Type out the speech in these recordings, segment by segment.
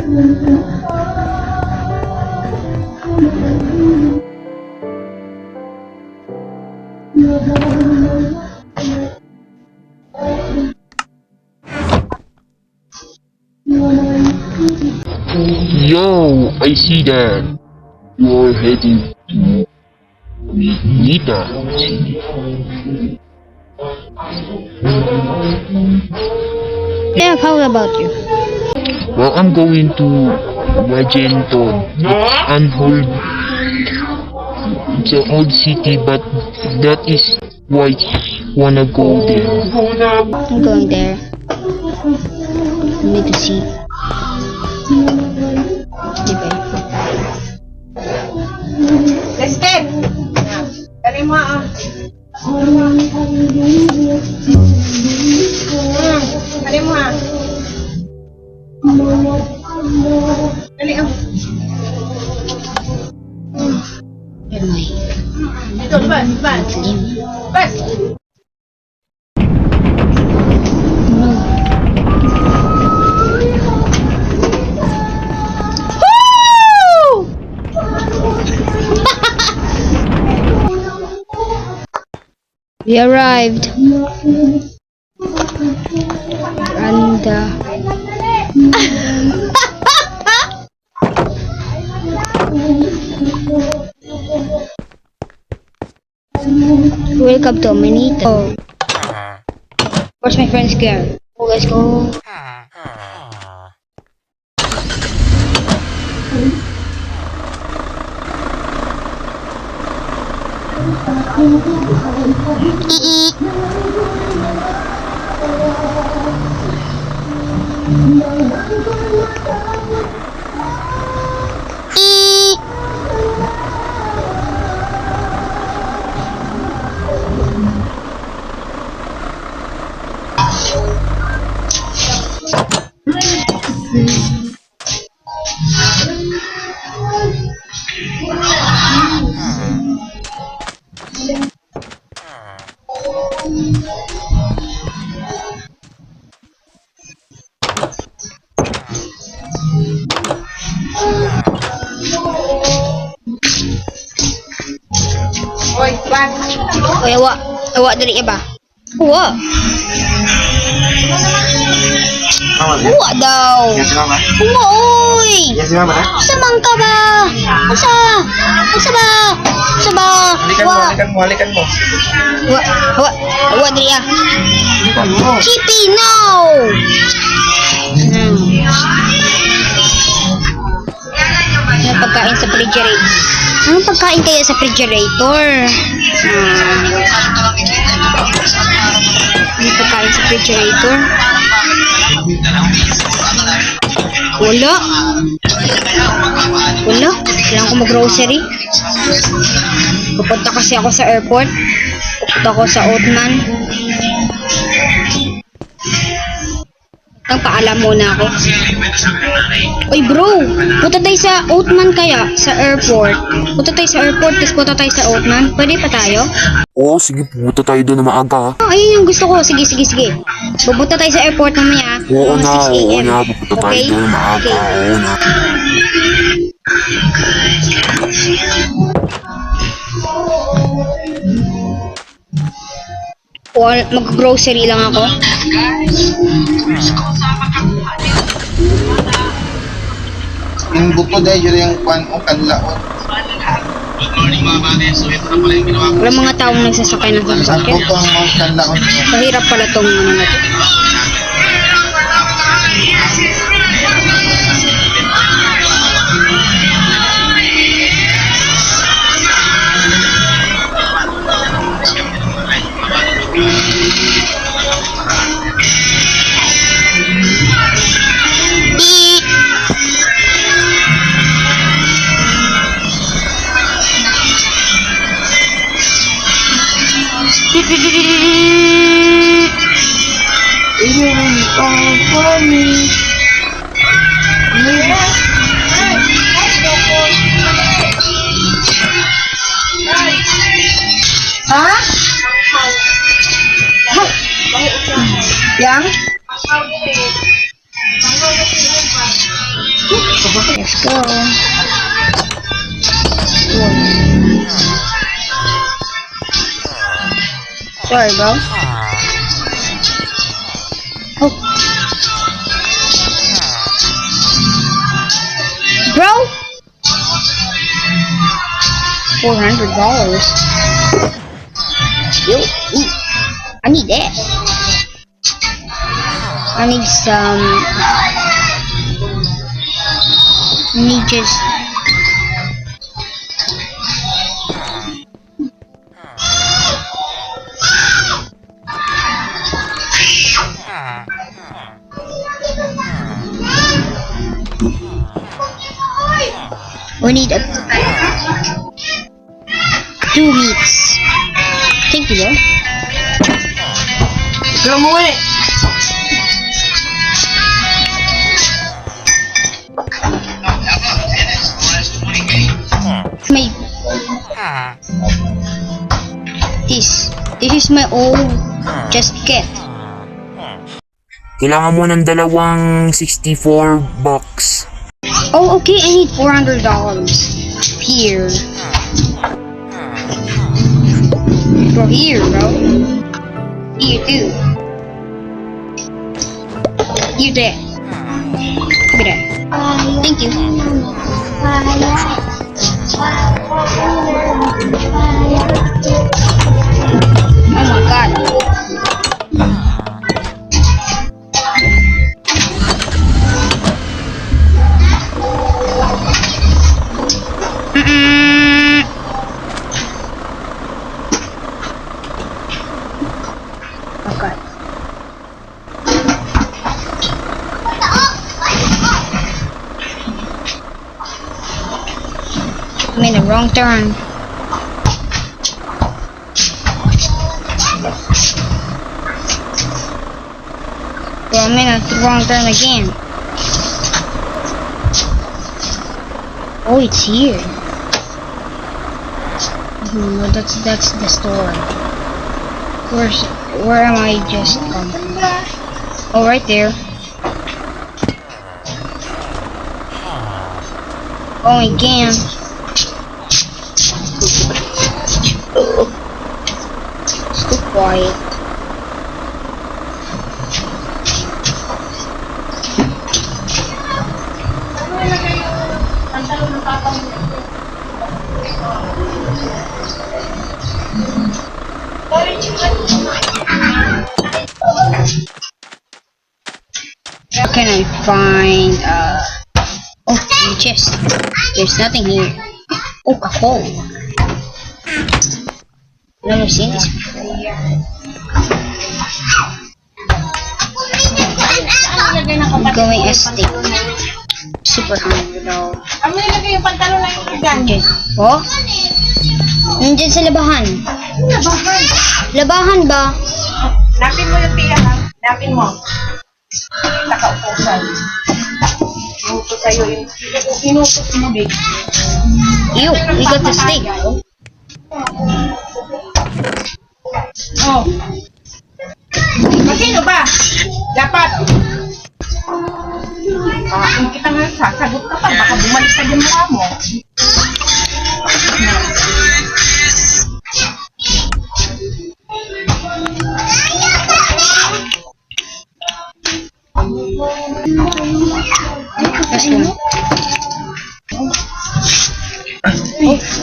Yo, I see that. You're heading to Nita. Yeah, how about you? Well, I'm going to Washington. It's an old city, but that is why I wanna go there. I'm going there. I need to see. Diba? Let's get. Dali mo ah. Dali mo ah. Dali ah. Anyway. Dito, bas, bas. Bas. We arrived. And welcome to Manito. Where's my friend Scare? Oh, let's go. Oy, bas. Oy, awa dari ba? Awa. Awa daw. Awa, oy. Samang ka ba? Asa ba? Halikan mo. Awa dari ah. Chippy, no. Ano pagkain sa refrigerator? Anong pagkain kaya sa refrigerator? Ano pagkain sa refrigerator? Wala. Kailangan ko mag-grocery. Pupunta kasi ako sa airport. Pupunta ako sa Oatman. Paalam muna ako. Oy bro, punta tayo sa Oatman kaya sa airport. Punta tayo sa airport, tapos punta tayo sa Oatman. Pwede pa tayo? Oo, sige, pumunta tayo doon na maaga. Ayun yung gusto ko. Sige. Pupunta tayo sa airport mamaya. Oo Mga 6 na, AM. pupunta tayo doon na maaga. Oo na. Mag-grocery lang ako. Yung buto dahil yun yung kwan o kanlaon. Wala mga taong nagsasakay ng Ang sasakyan. buto ang mga kanlaon. Mahirap pala tong ano na to. Ha? Yang? go. Sorry, bro. Oh. Bro? $400. Yo, ooh, I need that. I need some. I need just. We need 2 meats. Thank you, bro. Ikaw mo eh. My this is my old just get. Kailangan mo ng dalawang 64 bucks. Oh, okay. I need $400 here. Bro, here, bro. Here too. Here there. Give me that. Thank you. Oh my god. Okay. I made a wrong turn. Well, I made a wrong turn again. Oh, it's here. Well, that's the store. Where am I just oh, right there. Oh, again. Stay quiet. How can I find oh, the chest. There's nothing here. Oh, a hole. Never seen this before. I'm going estate. Super hungry though. Ano nilagay yung pantalon na yung tigan? Okay. Oh? Nandiyan sa labahan. Labahan. Labahan ba? Napin mo yung tiya ha. Napin mo. Nakaupusan. Inutos sa'yo. Inutos mo, babe. Ew, we got the steak. Oh. Magkano ba? Dapat. Kung kita nga sasagot ka pa, baka bumalik ka yung mukha mo. Let's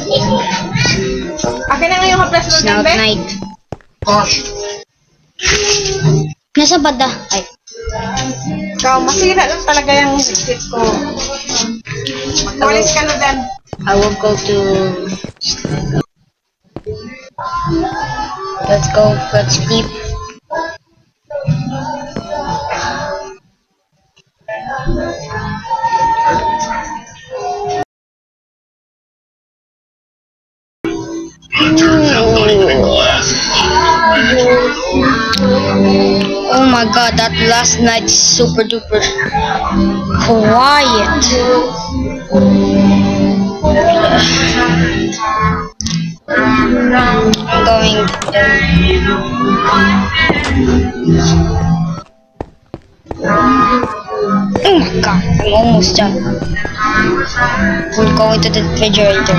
go. Akin na nga yung haplas mo Snout dyan, night. Gosh! Nasa banda. Ay. Ikaw, masira lang talaga yung headset ko. Magwalis ka na dyan. I will go to. Let's go. Let's sleep. Oh my god, that last night's super duper quiet. I'm going oh my god, I'm almost done. We're going to the refrigerator.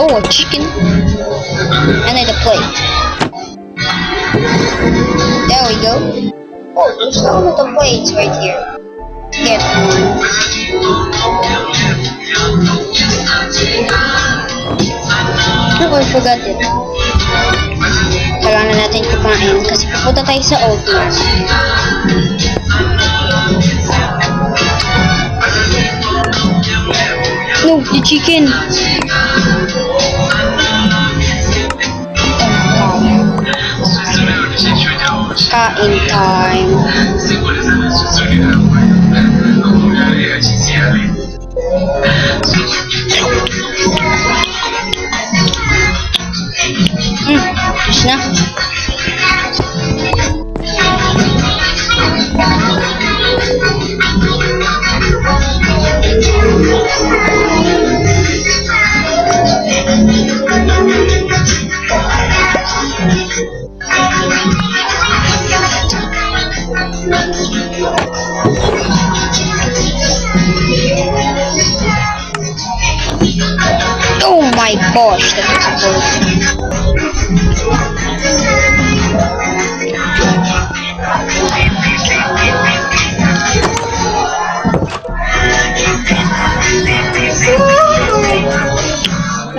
Oh, a chicken. I need a plate. There we go. Oh, there's a lot of plates right here. Get one. Oh, I forgot it. Kailangan natin kumain kasi pupunta tayo sa Outlaws. No, the chicken. Kain time. Tapos na. Oh my gosh, that was close.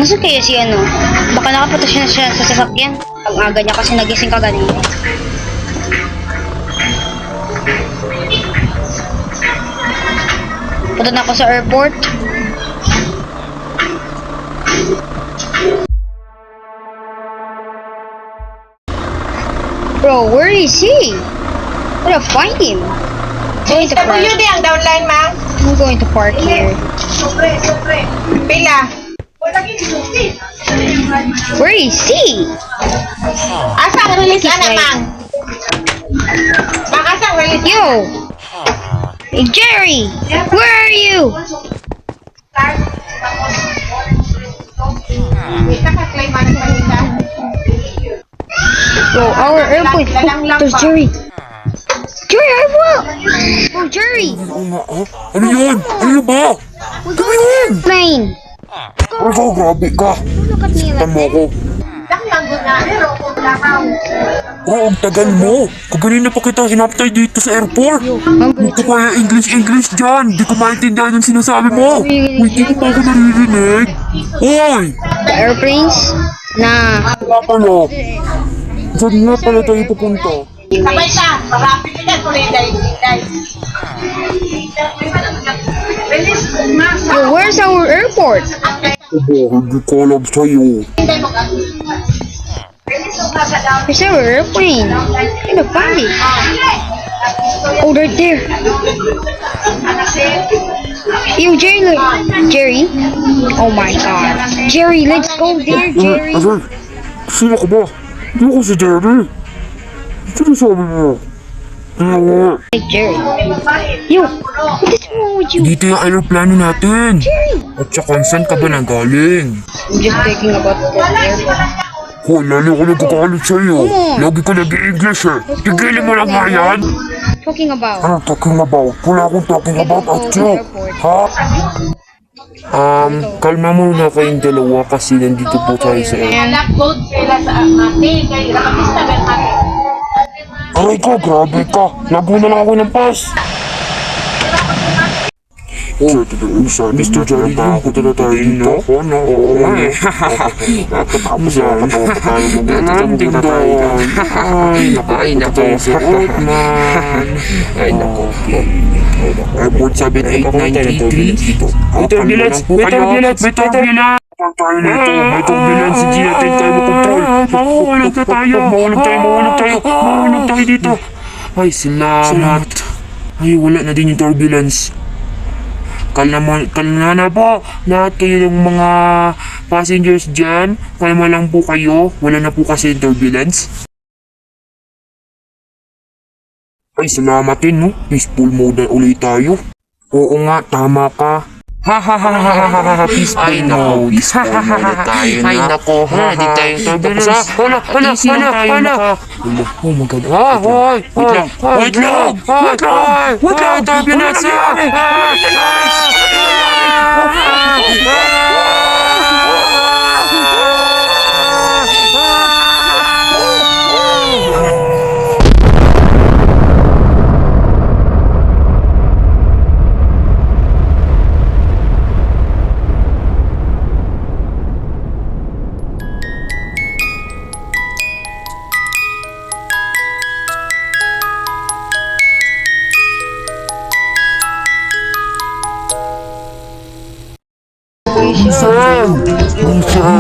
Nasaan kaya si ano? Baka nakapunta siya sa sasakyan. Ang aga niya kasi nagising ka ganun. Punta na ako sa airport. Bro, where is he? I gotta find him. Going to park. WD ang downline, ma'am. I'm going to park here. Pila. Where is he? Asang release He's ana, right. ma'am? Ma'am, asang release? Yo! Hey, Jerry! Where are you? Naka-claim man ang panita. Bro, our airplane. Oh, there's Jerry. Jerry, I will! Oh, Jerry! Ano yun? Ano ba? Ano yun? Plane! Ano, grabe ka. Look at me like Tamo ko. Langgo na, pero kung lakaw. Oo, ang tagal mo. Kaganina pa kita hinaptay dito sa airport. Hindi ko kaya English dyan. Hindi ko maintindihan yung sinasabi mo. Uy, hindi ko pa ako naririnig. Uy! the airplanes na Wala pala. Saan nga pala tayo pupunta? Sabay siya, marapit ka tuloy dahil. Yo, where's our airport? Aba, hindi ko alam sa'yo. Where's our airplane? I gotta find it. Oh, right there. Yo, Jerry, look. Jerry? Oh my god. Jerry, let's go there, Jerry. Aray, sino ka ba? Hindi ko si Jerry. Sino sabi mo? Ano? Hey, Jerry. Yo, what is wrong with you? Dito yung aeroplano natin. Jerry! At saka saan ka ba nanggaling? I'm just thinking about the airport. Ho, lalo ko nagkakalit sa'yo. Come on. Lagi ka nag-i-English eh. Tigilin mo lang nga yan. Talking about. Ano talking about? Wala akong talking about at you. Ha? Kalma muna kayong dalawa kasi nandito po tayo sa air. Load sila sa ate, kaya nakapista ba ate? Aray ko, grabe ka. Lago na lang ako ng pass. Oh, Mr. Jolly, punta na tayo dito. Oo nga eh. Tapos yan. Nanding doon. Ay, nako. Ay, nako. Airport 7893. May turbulence! May turbulence! May turbulence! Tayo nito. May turbulence. Hindi natin tayo makontrol. Mahulog na tayo. Mahulog tayo dito. Ay, salamat. Ay, wala na din yung turbulence. Kalma na po. Lahat kayo ng mga passengers dyan. Kalma lang po kayo. Wala na po kasi turbulence. Ay, salamat din, no? Peaceful mode na ulit tayo. Oo nga, tama ka. Peaceful mode. Ay, nako. Di tayo turbulence. Easy lang tayo. Oh my God. Wait lang. Turbulence yan. Giselle!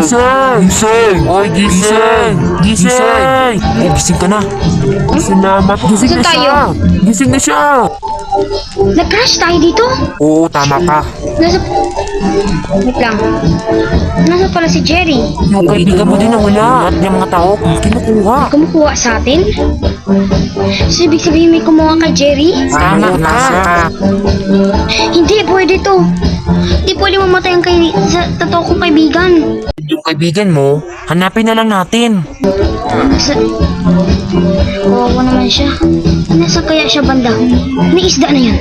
Giselle! Giselle! Oy, Giselle! Giselle! Oh, gising ka na. Salamat. Gising na Saan tayo? siya. Gising na siya. Nag-crash tayo dito? Oo, tama ka. Nasa... Wait lang. Nasa pala si Jerry? Yung kaibigan mo din na wala. At yung mga tao, kinukuha. Kumukuha sa atin? So, ibig sabihin may kumuha kay Jerry? Tama ka. Hindi pwede to. Hindi pwede mamatay ang sa totoo kong kaibigan. Yung kaibigan mo, hanapin na lang natin. Sa... Kawawa naman siya. Nasa kaya siya banda? May isda na yan.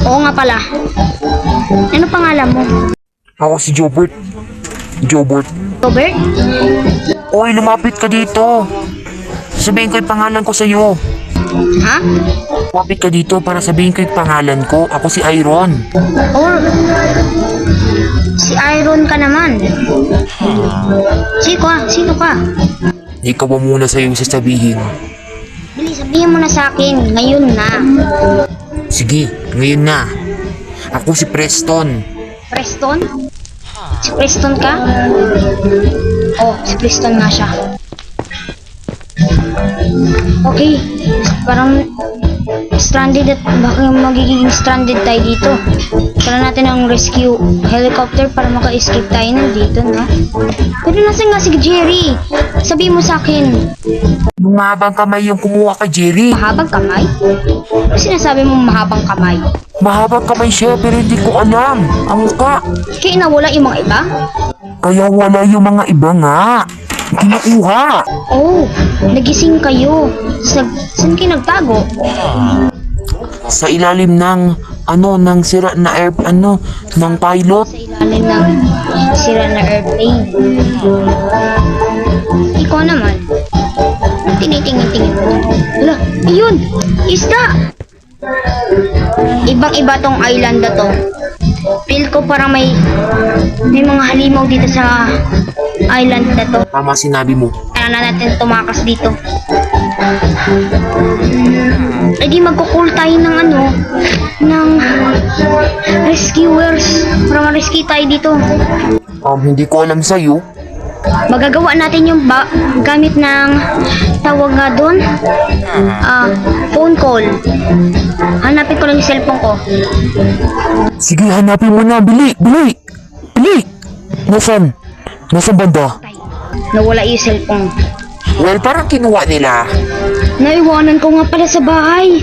Oo nga pala. Ano pangalan mo? Ako si Jobert. Jobert. Robert? Oy, lumapit ka dito. Sabihin ko yung pangalan ko sa'yo. Ha? Lumapit ka dito para sabihin ko yung pangalan ko. Ako si Iron. Or... Si Iron ka naman. Sino ka? Ikaw ba muna sa'yo yung sasabihin? Bilis, sabihin mo na sa akin. Ngayon na. Sige, ngayon na. Ako si Preston. Preston? Si Preston ka? Oh, si Preston nga siya. Okay, parang stranded at baka magiging stranded tayo dito. Kailangan natin ang rescue helicopter para maka-escape tayo nandito, no? Pero nasan nga si Jerry? Sabihin mo sa akin, Yung mahabang kamay yung kumuha kay Jerry. mahabang kamay? Ano sinasabi mo mahabang kamay? Mahabang kamay siya pero hindi ko alam. Ang muka. Kaya nawala yung mga iba? Kaya wala yung mga iba nga. Kinukuha. Oh, nagising kayo. Saan kayo nagtago? Sa ilalim ng ng sira na ng pilot. Sa ilalim ng sira na airplane. Ikaw naman. Tinitingin-tingin mo. Wala, ayun! Isda! Ibang-iba tong island na to. Feel ko parang may mga halimaw dito sa island na to. Tama sinabi mo. Kailangan natin tumakas dito. Eh di magkukul tayo ng ng rescuers para ma-rescue tayo dito. Hindi ko alam sa'yo. Magagawa natin yung gamit ng tawag nga doon, phone call. Hanapin ko lang yung cellphone ko. Sige, hanapin mo na. Bili! Bili! Bili! Nasaan? Nasaan banda? Nawala yung cellphone. Well, parang kinuha nila. Naiwanan ko nga pala sa bahay.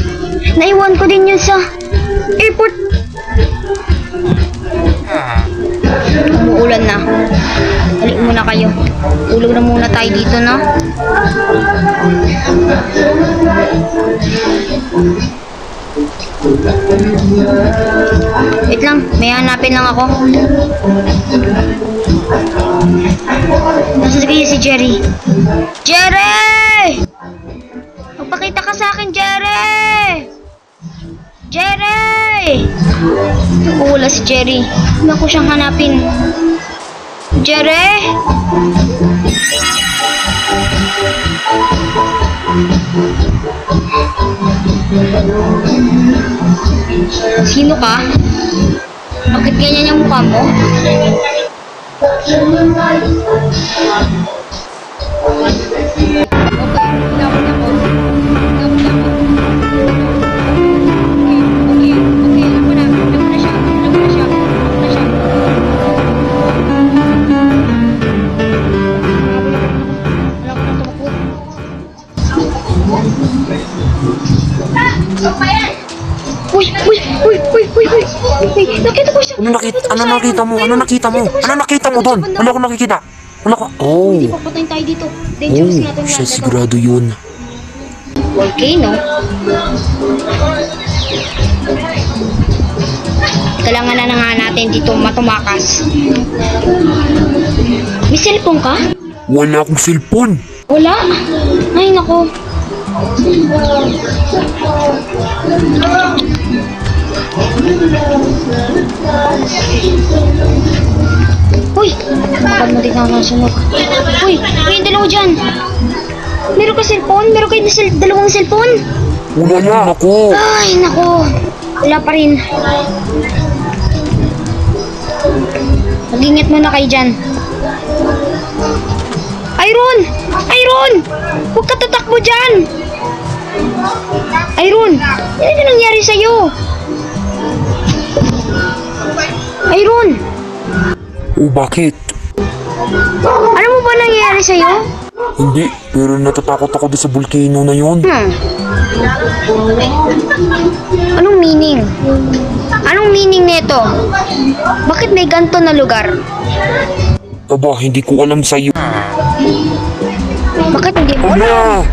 Naiwan ko din yun sa airport. Umuulan na. Balik muna kayo. Tulog na muna tayo dito, no? Wait lang, may hanapin lang ako. Nasaan kaya si Jerry? Jerry! Magpakita ka sa akin, Jerry! Jerry! Wala si Jerry. Hindi ko siyang hanapin. Jerry? Sino ka? Bakit ganyan yung mukha mo? Nakita ko siya. Ano nakita mo? Ano nakita mo? Ano nakita mo doon? Wala akong nakikita. Wala ko. Oh. Hindi papatayin tayo dito. Dangerous Oh, nga itong siya land na to. sigurado yun. Volcano? Kailangan na nga natin dito matumakas. May cellphone ka? Wala akong cellphone. Wala. Ay, nako. Uy! Bakal mo din ako nasunog. Uy! Uy, yung dalawa dyan! Meron ka cellphone? Meron kayo dalawang cellphone? Wala na ako. Ay, nako. Wala pa rin. Mag-ingat muna kayo dyan. Iron! Iron! Huwag ka tatakbo dyan! Iron! Ano na nangyari sa'yo? Iron! Oh, bakit? Ano mo ba nangyari sa'yo? Hindi, pero natatakot ako doon sa volcano na yon. Anong meaning? Anong meaning nito? Bakit may ganto na lugar? Aba, hindi ko alam sa'yo. Bakit hindi mo? Ala!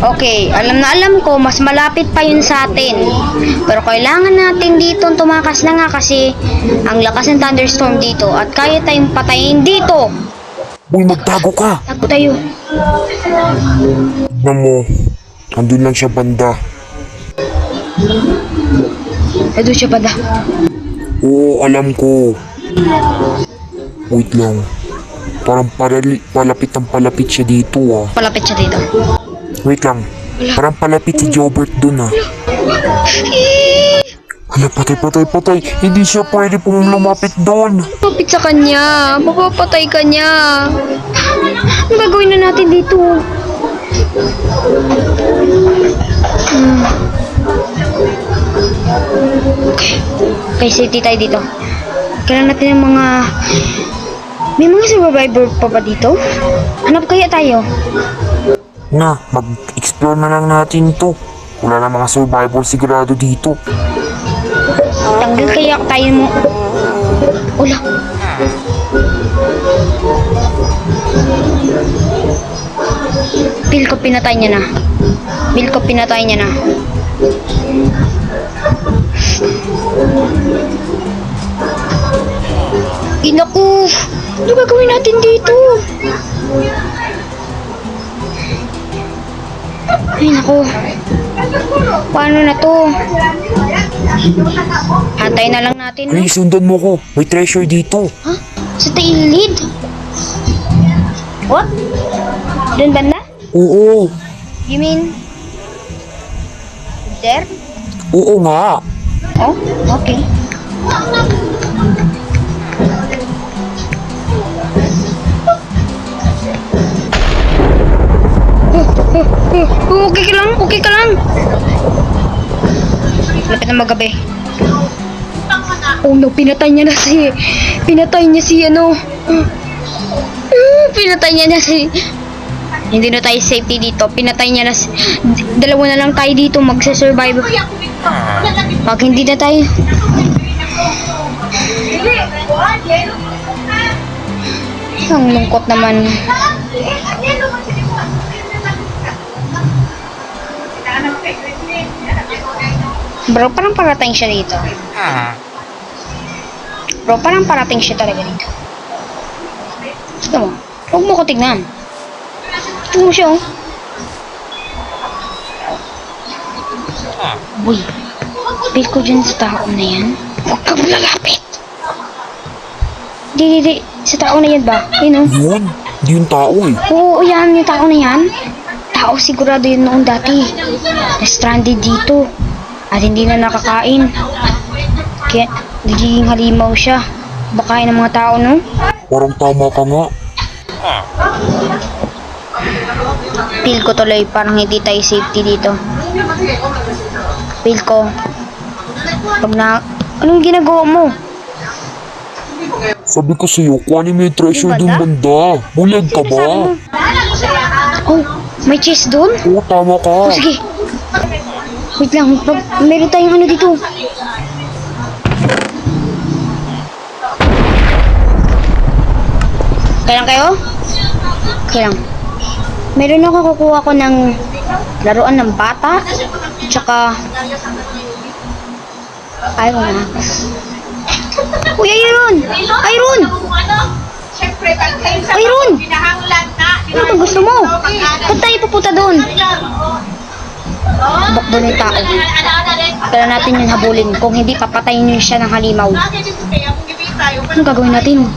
Okay, alam na alam ko, mas malapit pa yun sa atin. Pero kailangan natin dito tumakas na nga kasi ang lakas ng thunderstorm dito at kaya tayong patayin dito. Uy, magtago ka! Tago tayo. Tignan mo, andun lang siya banda. Ito siya banda. Oo, alam ko. Wait lang. Parang palapit siya dito ah. Palapit siya dito. Wait lang. Parang palapit si Jobert dun ah. Hala, patay. Hindi siya pwede pong lumapit doon. Papit sa kanya. Mapapatay ka niya. Ano gagawin na natin dito? Okay, safety tayo dito. Kailangan natin ng mga... May mga survivor pa ba dito? Hanap kaya tayo? Na, mag-explore na lang natin to. Wala na mga survivor sigurado dito. Tanggal kaya tayo mo. Ula. Feel ko pinatay niya na. Inaku! Ano gagawin natin dito? Ay naku. Paano na to? Antay na lang natin. No? Ay, sundan mo ko. May treasure dito. Ha? Sa tailid? What? Doon banda? Oo. You mean... There? Oo nga. Oh, okay. Okay ka lang. Lapit na magabi. Oh no, pinatay niya si ano. Pinatay niya na si... Hindi na tayo safety dito. Pinatay niya na si... Dalawa na lang tayo dito magsa-survive. Pag hindi na tayo... Ang lungkot naman. Bro, parang parating siya dito. Bro, parang parating siya talaga dito. Gusto mo? Huwag mo ko tignan. Gusto mo siya, oh. Uy, feel ko dyan sa tao na yan. Huwag kang lalapit. Di. Sa tao na yan ba? Yun, oh. Yun. Hindi yung tao eh. Oo, yan. Yung tao na yan. Tao sigurado yun noon dati. Na-stranded dito. At hindi na nakakain. Kaya nagiging halimaw siya. Bakain ng mga tao, no? Parang tama ka nga. Feel ko tuloy parang hindi tayo safety dito. Feel ko. Pag na... Anong ginagawa mo? Sabi ko sa'yo, kuhanin mo yung treasure dun banda. Bulag ka ba? Oh, may chest doon? Oo, tama ka. Oh, sige. Wait lang, meron tayong ano dito. Kailan kayo? Kailan? Meron ako kukuha ko ng laruan ng bata. Tsaka... Ayaw na. Uy, Iron! Iron! Siyempre, pag kayo sa Iron! pinahanglan na. Ano ba gusto mo? Ba't tayo pupunta doon? Bak doon yung tao. Kaya natin yung habulin. Kung hindi, papatayin niyo siya ng halimaw. Anong gagawin natin?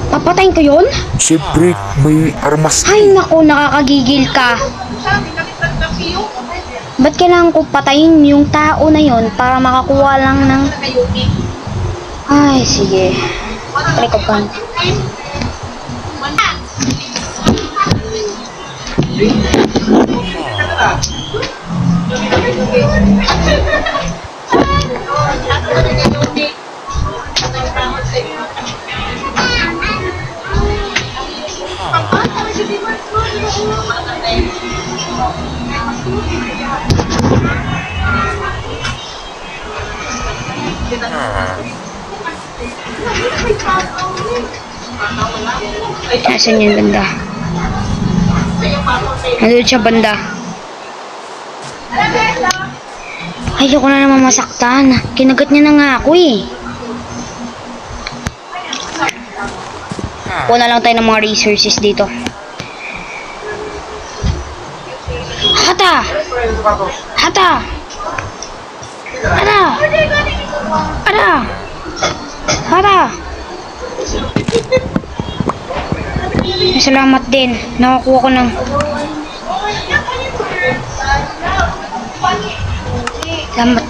Papatayin ko yun? Siyempre, may armas. Ay, naku, nakakagigil ka. Ba't kailangan ko patayin yung tao na yon para makakuha lang ng... Ay, sige. Record ka. Nasaan yung banda? Nandun siya banda. Ayoko na naman masaktan. Kinagat niya na nga ako eh. Una lang tayo ng mga resources dito. Hata! Hata! Hata! Hata! Hata! Salamat din. Nakakuha ko ng... Salamat.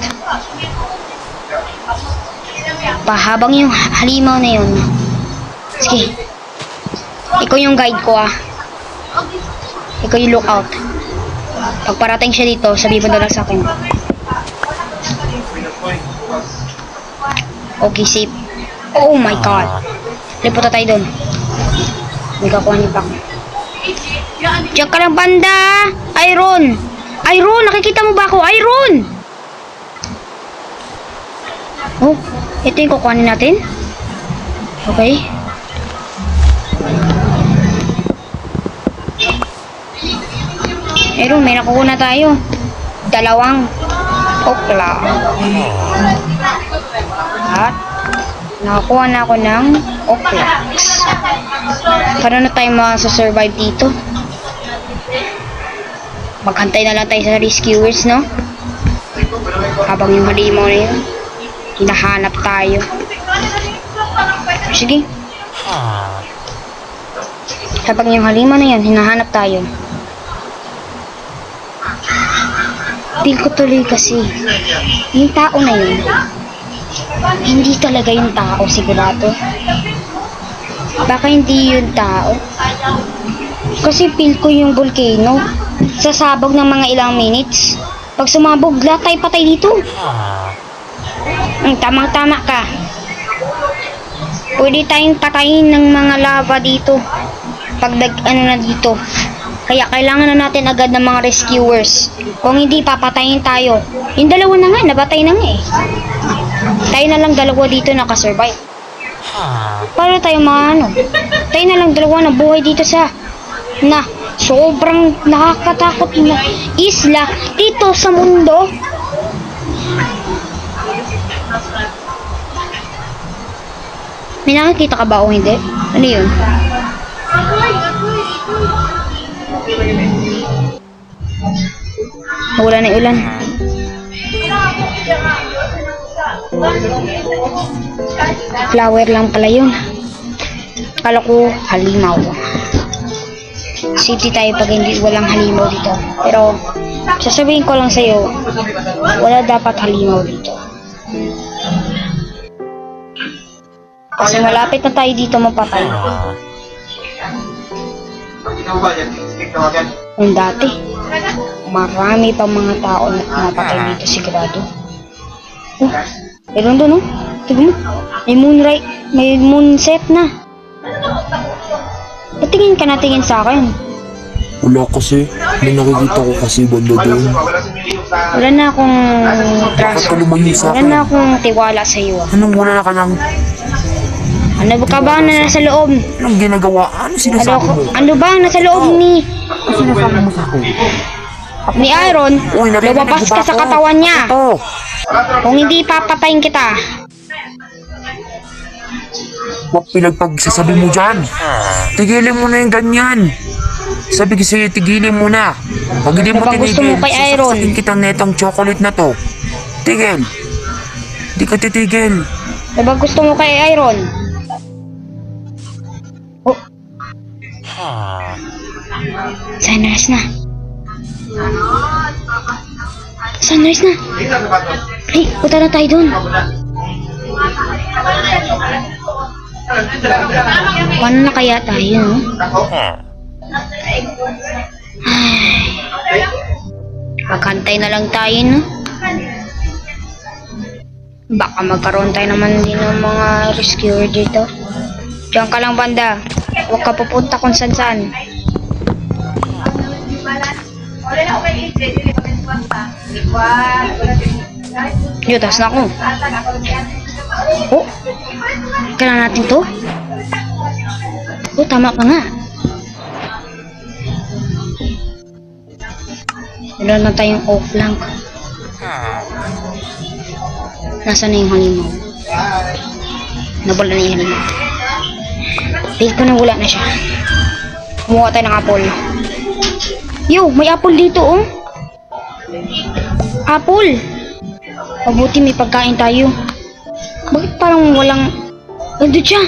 Pahabang yung halimaw na yun. Sige. Ikaw yung guide ko ah. Ikaw yung lookout. Pag parating siya dito, sabihin mo na lang sa akin. Okay, safe. Oh my god. Lipunta tayo doon. May kakuha niya pa. Diyan ka lang banda! Iron! Iron! Nakikita mo ba ako? Iron! Oh, ito yung kukuhanin natin. Okay. Iron, may nakuha na tayo. Dalawang okla. At nakakuha na ako ng oklax. Para na tayo makasurvive dito. Maghantay na lang tayo sa rescuers, no? Habang yung halimaw na yun, hinahanap tayo. Sige. Habang yung halimaw na yun, hinahanap tayo. Feel ko tuloy kasi yung tao na yun, hindi talaga yung tao sigurado. Baka hindi yung tao. Kasi feel ko yung volcano sasabog ng mga ilang minutes. Pag sumabog, lahat tayo patay dito. Tamang-tama ka. Pwede tayong patayin ng mga lava dito pag na dito. Kaya kailangan na natin agad ng mga rescuers. Kung hindi, papatayin tayo. Yung dalawa na nga, nabatay na nga eh. Tayo na lang dalawa dito nakasurvive. Para tayo tayo na lang dalawa na buhay dito sa sobrang nakakatakot na isla dito sa mundo. May nakikita ka ba o hindi? Ano yun? Wala na ulan. Flower lang pala yun. Kala ko halimaw. Safety tayo pag hindi walang halimaw dito. Pero sasabihin ko lang sa'yo, wala dapat halimaw dito. Kasi malapit na tayo dito mapatay. Kung dati, marami pang mga tao na napatay dito sigurado. Oh, meron doon oh. Tignan mo, may moonrise, may moonset na. Patingin ka na tingin sa akin. Wala kasi. May nakikita ko kasi banda doon. Wala na akong trust. Bakit ka lumayo sa Wala akin? na akong tiwala sa iyo. Anong wala ka lang? Ano ba ka ba na nasa loob? Anong ginagawa? Ano sinasabi mo? Ano ba ang nasa loob ni Ano sinasabi mo sa akin? Iron? Uy, narinig Lumabas mo ba ka sa ako? katawan niya. Ito. Kung hindi, papatayin kita. Huwag pinagpagsasabi mo dyan. Tigilin mo na yung ganyan. Sabi ko sa'yo, tigilin mo na. Pag hindi mo Ano bang gusto tinigil, mo kay Iron? sasaksakin kitang netong chocolate na to. Tigil. Hindi ka titigil. Ano ba gusto mo kay Iron? Oh. Sunrise na. Sunrise na. Hey, punta na tayo dun. Paano na kaya tayo, no? Magkantay na lang tayo, no? Baka magkaroon tayo naman din ng mga rescuer dito. Diyan ka lang, banda. Huwag ka pupunta kung saan. Yo, taas na ako. Oh, kailangan natin to. Oh, tama ka nga. Wala na tayong off-flank. Nasaan na yung halimaw? Nabula na yung halimaw. Feel ko na wala na siya. Kumuha tayo ng apple. Yo, may apple dito, oh. Apple. Mabuti may pagkain tayo. Bakit parang walang... Andun siya.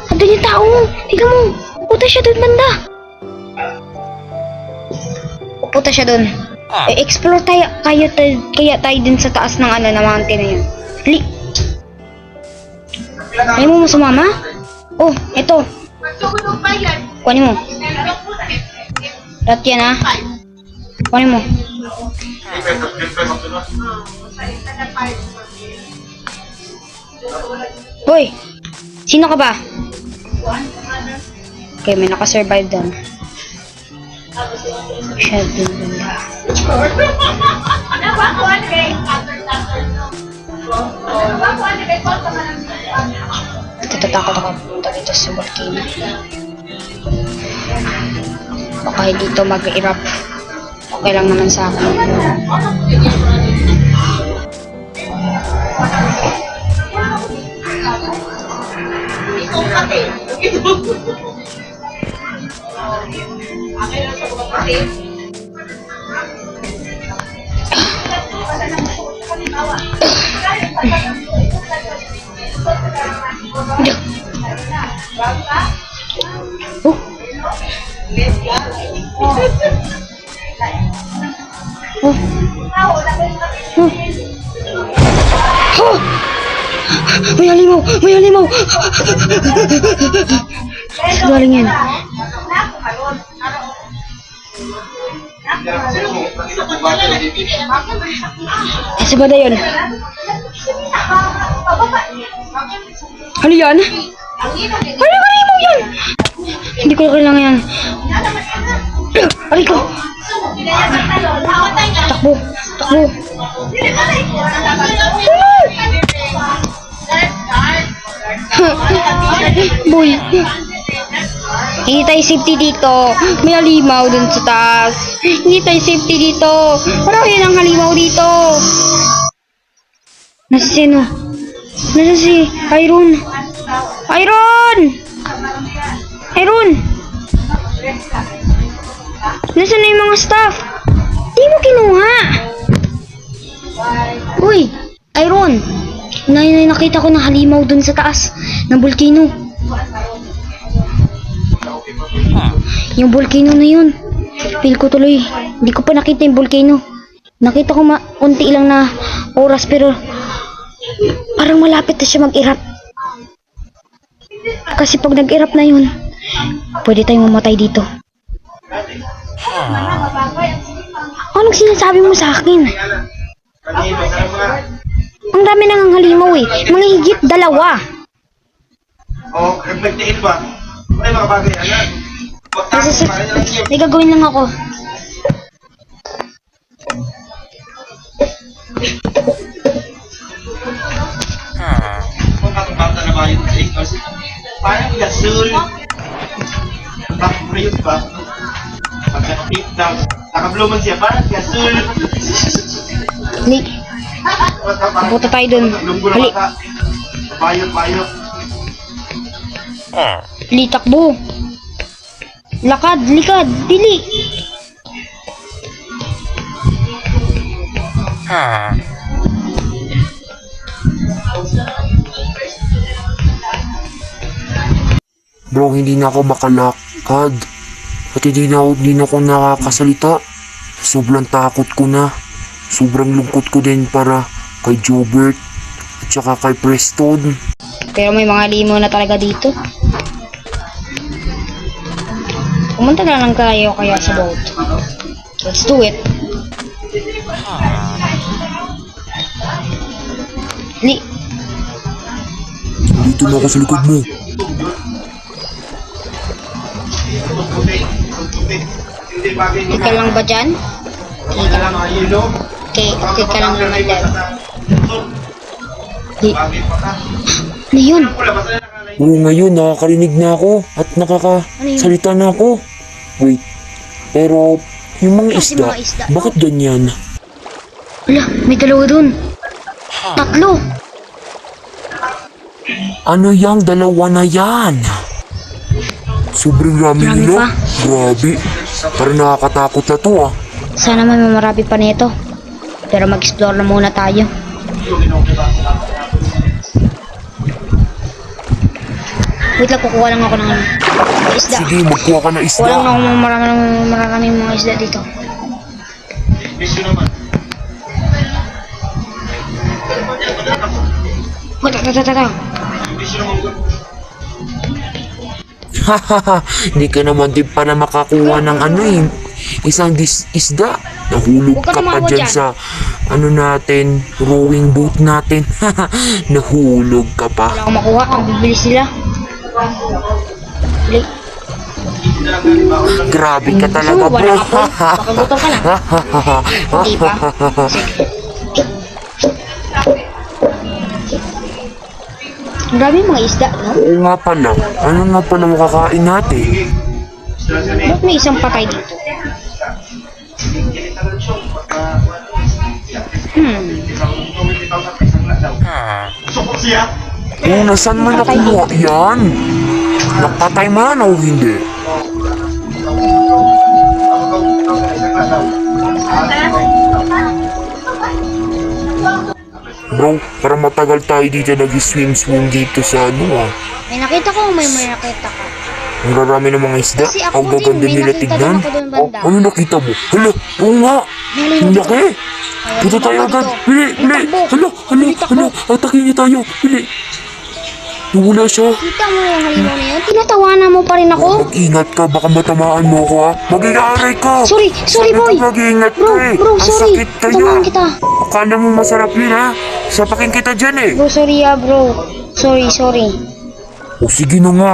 Andun yung tao. Tingnan mo. Pupunta siya doon, banda. Pupunta siya doon. Explore tayo. Kaya tayo din sa taas ng ano, na mountain na yun. Dali. Ayaw mo sumama? Oh, eto. Kuhanin mo. Lahat yan, ha? Kuhanin mo. Boy, sino ka ba? Okay, may nakasurvive doon. Siya din banda. Natatakot ako pumunta dito sa volcano. Baka dito mag-erupt. Okay lang naman sa akin. May halimaw! May halimaw! Saan galing yan? Sa bada yun? Ano yan? Ano halimaw yan? Hindi ko kailangan yan. Aray ko! Takbo! Takbo! Boy, hindi tayo safety dito. May halimaw dun sa taas. Hindi tayo safety dito. Marami ng halimaw dito. Nasa sino? Nasa si Iron. Iron! Iron! Nasaan na yung mga staff? Di mo kinuha. Uy, Iron. Nakita ko na halimaw dun sa taas ng volcano. Yung volcano na yun. Feel ko tuloy. Hindi ko pa nakita yung volcano. Nakita ko konti lang na oras pero parang malapit na siya mag-erupt. Kasi pag nag-erupt na yun, pwede tayong mamatay dito. Anong sinasabi mo sa akin? Ang dami nang halimaw eh. Mga higit 2. Oh, reflectiin ba? May mga bagay yan. May gagawin lang ako. Kung katubata na ba yung Lakers? Parang gasol. Bakit ba? Pagka-tip down. Nakabluman siya. Parang gasol. Hali. Pupunta tayo dun. Hali. Bayot. Hali, takbo. Lakad, likad, dili. Bro, hindi na ako makalakad. At hindi na ako nakakasalita. Sobrang takot ko na. Sobrang lungkot ko din para kay Jobert at saka kay Preston. Pero may mga limo na talaga dito. Pumunta na lang tayo kaya sa boat. Let's do it. Li, Dito na ako sa likod mo. Hindi bagay okay ka lang ba dyan? Okay ka lang. Okay ka lang naman dyan. Li, Bagay pa ka. ano yun? Wala ba tayo nakalay? Oo, ngayon nakakarinig na ako at nakakasalita na ako. Wait, pero yung mga Kasi isda, mga isda, bakit ganyan? Wala, may dalawa dun. Tatlo. Ano yang dalawa na yan? Sobrang rami Marami nila. pa. Grabe. Parang nakakatakot na to ah. Sana may marami pa nito. Pero mag-explore na muna tayo. Wait lang, kukuha lang ako ng isda. Sige, magkuha ka na Kuha lang isda. ako ng maraming mga isda dito. Issue naman. Matatata. Issue naman. Hahaha, hindi ka naman din pala makakuha ng ano eh. Isang isda. Nahulog Huwag ka ka pa naman ako dyan dyan. sa ano natin, rowing boat natin. Nahulog ka pa. Wala akong makuha. Ang bibilis sila. Dali. Grabe ka talaga, Gusto mo, bro. wala ka po. Baka gutom ka na. Hindi pa? Sige. Ang dami mga isda, no? Oo nga pala. Ano nga pala makakain natin? Ba't may isang patay dito? Sukot siya. Kung nasan man nakuha yan? Napatay man o hindi? Bro, para matagal tayo dito nag-swim dito sa ano ah. May nakita ko, may nakita ka. Ang rarami ng mga isda. Kasi ako Ang gaganda din, may nila nakita tignan. din ako doon banda. Oh, ano nakita mo? Hala, oo nga. Nalilito Ang ko. laki. Punta tayo agad. Bili, bili. Hala, hala, hala. Atakin niya tayo. Bili. Nawala siya. Kita mo yung halimaw na yun? Tinatawanan mo pa rin ako? Mag-ingat ka, baka matamaan mo ko ha. Mag-iaaray ka. Sorry, sorry Sabi boy. ko, mag-iingat Bro, ka eh. bro, Ang sorry. sakit kaya. Tamaan kita. Akala mo masarap yun ha. Sapakin kita dyan eh. Bro, sorry bro. Sorry. O sige na nga.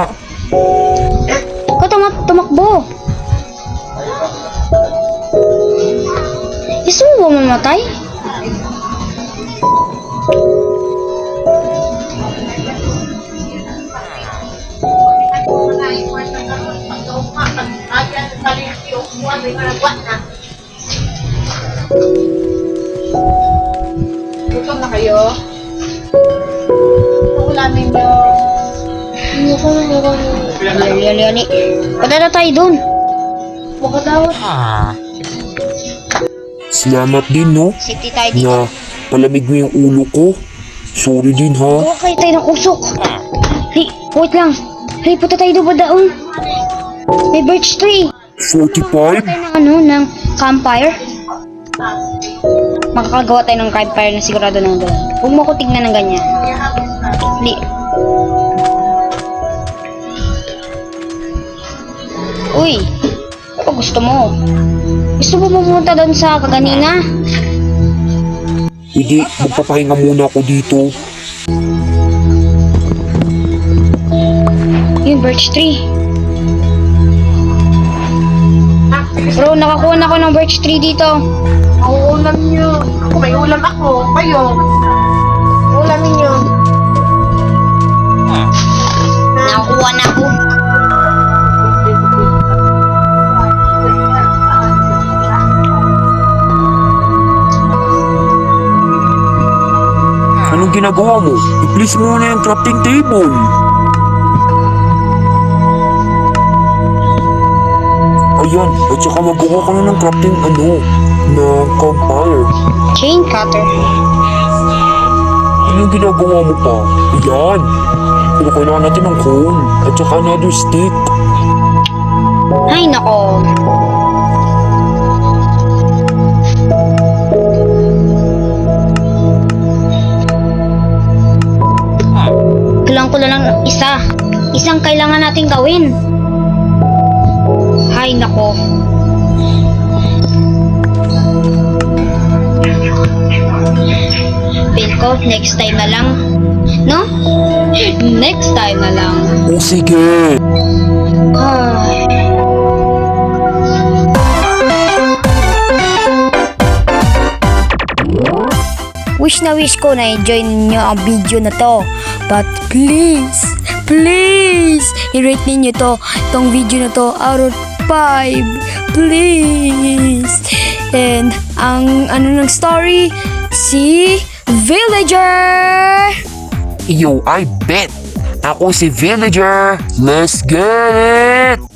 Ikaw tumakbo. Gusto mo ba mamatay? Gutom na kayo? Ulamin nyo. Lali. Punta na tayo dun. Baka daw. Salamat din no. Safety tayo dito. Na palamig mo yung ulo ko. Sorry din ha. Gawa kayo tayo ng usok. Hey, wait lang. Hey, punta tayo doon ba daon? May birch tree. 45? Tayo ng campfire. Makakagawa tayo ng campfire na sigurado ng doon. Huwag mo ko tignan ng ganyan. Hindi. Uy, ano gusto mo? Gusto mo pumunta doon sa kaganina? Hindi, magpapahinga muna ako dito. Yung birch tree. Bro, nakakuha na ako ng birch tree dito. Ulam nyo. Ako, may ulam ako. Kayo. Ulamin nyo. Nakakuha na ako. Anong ginagawa mo? I-place mo na yung crafting table. Ayan, at saka magawa ka na ng crafting na campfire. Chain cutter. Anong ginagawa mo pa? Ayan. Pero kailangan natin ng coal at saka another stick. Ay, nako. Kailangan ko ko na lang isa. Isang kailangan nating gawin. Hay nako. Feel ko, next time na lang. No? Next time na lang. O sige. Ay. Wish na wish ko na enjoy ninyo ang video na to. But please, i-rate ninyo itong video na to out of 5. Please. And ang ano ng story, si Villager. Yo, I bet. Ako si Villager. Let's get it.